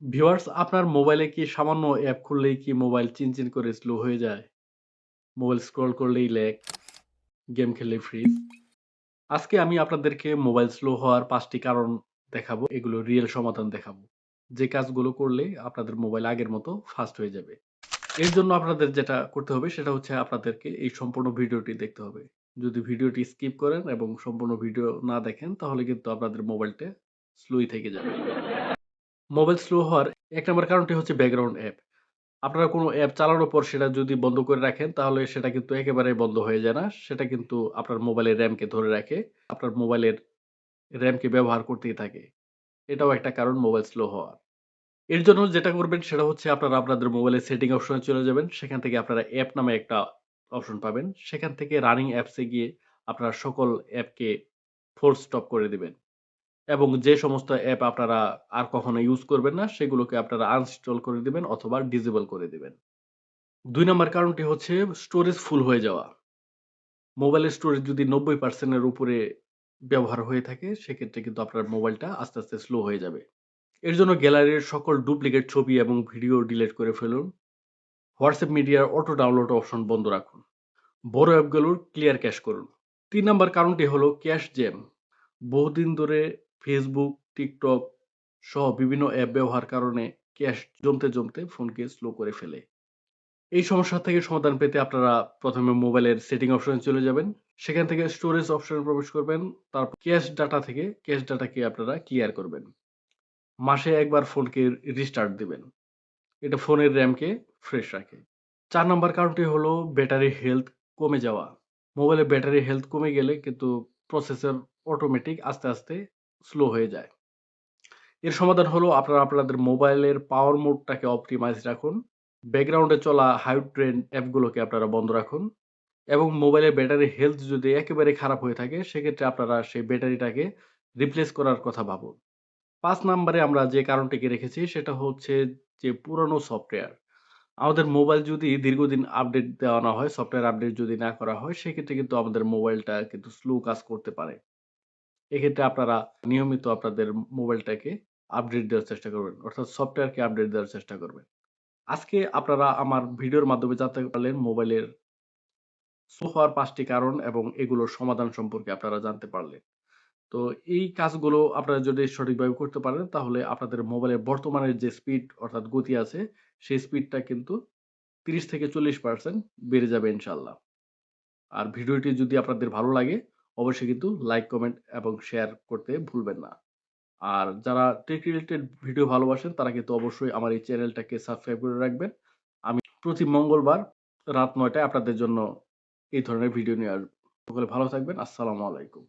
Viewers আপনার মোবাইলে কি সামান্য অ্যাপ খুললেই কি মোবাইল চিনচিন করে স্লো হয়ে যায়? মোবাইল স্ক্রল করলেই ল্যাগ, গেম খেললেই ফ্রিজ? আজকে আমি আপনাদেরকে মোবাইল স্লো হওয়ার ৫ টি কারণ দেখাবো। এগুলো রিয়েল সমাধান দেখাবো। যে কাজগুলো করলে আপনাদের মোবাইল আগের মতো ফাস্ট হয়ে যাবে। এর জন্য আপনাদের যেটা করতে হবে সেটা হচ্ছে আপনাদেরকে এই সম্পূর্ণ ভিডিওটি দেখতে হবে। যদি ভিডিওটি স্কিপ করেন এবং সম্পূর্ণ ভিডিও না দেখেন তাহলে কিন্তু আপনাদের মোবাইলটা স্লোই থেকে যাবে। মোবাইল স্লো হওয়ার ১ নাম্বার কারণটি হচ্ছে ব্যাকগ্রাউন্ড অ্যাপ। আপনারা কোনো অ্যাপ চালানোর পর সেটা যদি বন্ধ করে রাখেন, তাহলে সেটা কিন্তু একেবারেই বন্ধ হয়ে যায় না। সেটা কিন্তু আপনার মোবাইলের র‍্যামকে ধরে রাখে। আপনার মোবাইলের র‍্যামকে ব্যবহার করতেই থাকে। এটাও একটা কারণ মোবাইল স্লো হওয়ার। এর জন্য যেটা করবেন সেটা হচ্ছে আপনারা আপনাদের মোবাইলের সেটিং অপশনে চলে যাবেন। সেখান থেকে আপনারা অ্যাপ নামে একটা অপশন পাবেন। সেখান থেকে রানিং অ্যাপস এ গিয়ে আপনারা সকল অ্যাপকে ফোর্স স্টপ করে দিবেন। এবং যে সমস্ত অ্যাপ আপনারা আর কখনো ইউজ করবেন না, সেগুলোকে আপনারা আনইনস্টল করে দিবেন অথবা ডিসেবল করে দিবেন। ২ নাম্বার কারণটি হচ্ছে স্টোরেজ ফুল হয়ে যাওয়া। মোবাইলের স্টোরেজ যদি ৯০% এর উপরে ব্যবহার হয়ে থাকে, সেক্ষেত্রে কিন্তু আপনার মোবাইলটা আস্তে, আস্তে স্লো হয়ে যাবে। এর জন্য গ্যালারির সকল ডুপ্লিকেট ছবি এবং ভিডিও ডিলিট করে ফেলুন। WhatsApp মিডিয়ার অটো ডাউনলোড অপশন বন্ধ রাখুন। বড় অ্যাপগুলোর ক্লিয়ার ক্যাশ করুন। ৩ নাম্বার কারণটি হলো ক্যাশ জ্যাম। বহুদিন ধরে Facebook, TikTok সহ বিভিন্ন অ্যাপ ব্যবহার কারণে ক্যাশ জমতে, জমতে ফোনকে স্লো করে ফেলে। এই সমস্যা থেকে সমাধান পেতে আপনারা ১ম এ মোবাইলের সেটিং অপশনে চলে যাবেন। সেখান থেকে স্টোরেজ অপশনে প্রবেশ করবেন। তারপর ক্যাশ ডাটা থেকে ক্যাশ ডাটাকে আপনারা ক্লিয়ার করবেন। মাসে ১ বার ফোনকে রিস্টার্ট দিবেন। এটা ফোনের র‍্যামকে ফ্রেশ রাখে। ৪ নাম্বার কারণটি হলো ব্যাটারি হেলথ কমে যাওয়া। মোবাইলের ব্যাটারি হেলথ কমে গেলে কিন্তু প্রসেসর অটোমেটিক আস্তে, আস্তে স্লো হয়ে যায়। এর সমাধান হলো আপনারা আপনাদের মোবাইলের পাওয়ার মোডটাকে অপটিমাইজ রাখুন। ব্যাকগ্রাউন্ডে চলা হাই ট্রেন্ড অ্যাপগুলোকে আপনারা বন্ধ রাখুন এবং মোবাইলের ব্যাটারি হেলথ যদি একেবারে খারাপ হয়ে থাকে সেক্ষেত্রে আপনারা সেই ব্যাটারিটাকে রিপ্লেস করার কথা ভাবুন। ৫ নাম্বারে আমরা যে কারণটিকে রেখেছি সেটা হচ্ছে যে পুরানো সফটওয়্যার। আমাদের মোবাইল যদি দীর্ঘদিন আপডেট দেওয়া না হয়, সফটওয়্যার আপডেট যদি না করা হয় সেক্ষেত্রে কিন্তু আমাদের মোবাইলটা কিন্তু স্লো কাজ করতে পারে। এক্ষেত্রে আপনারা নিয়মিত আপনাদের মোবাইলটাকে আপডেট দেওয়ার চেষ্টা করবেন। অর্থাৎ সফটওয়্যারকে আপডেট দেওয়ার চেষ্টা করবেন। আজকে আপনারা আমার ভিডিওর মাধ্যমে জানতে পারলেন মোবাইলের স্লো হওয়ার ৫ টি কারণ এবং এগুলোর সমাধান সম্পর্কে আপনারা জানতে পারলেন। তো এই কাজগুলো আপনারা যদি সঠিকভাবে করতে পারেন তাহলে আপনাদের মোবাইলের বর্তমানের যে স্পিড অর্থাৎ গতি আছে সেই স্পিডটা কিন্তু ৩০ থেকে ৪০% বেড়ে যাবে ইনশাআল্লাহ। আর ভিডিওটি যদি আপনাদের ভালো লাগে অবশ্যই কিন্তু লাইক, কমেন্ট এবং শেয়ার করতে ভুলবেন না। আর যারা টেক রিলেটেড ভিডিও ভালোবাসেন তারা কিন্তু অবশ্যই আমার এই চ্যানেলটাকে সাবস্ক্রাইব করে রাখবেন। আমি প্রতি মঙ্গলবার রাত ৯ টায় আপনাদের জন্য এই ধরনের ভিডিও নিয়ে আসবো। সকলে ভালো থাকবেন। আসসালামু আলাইকুম।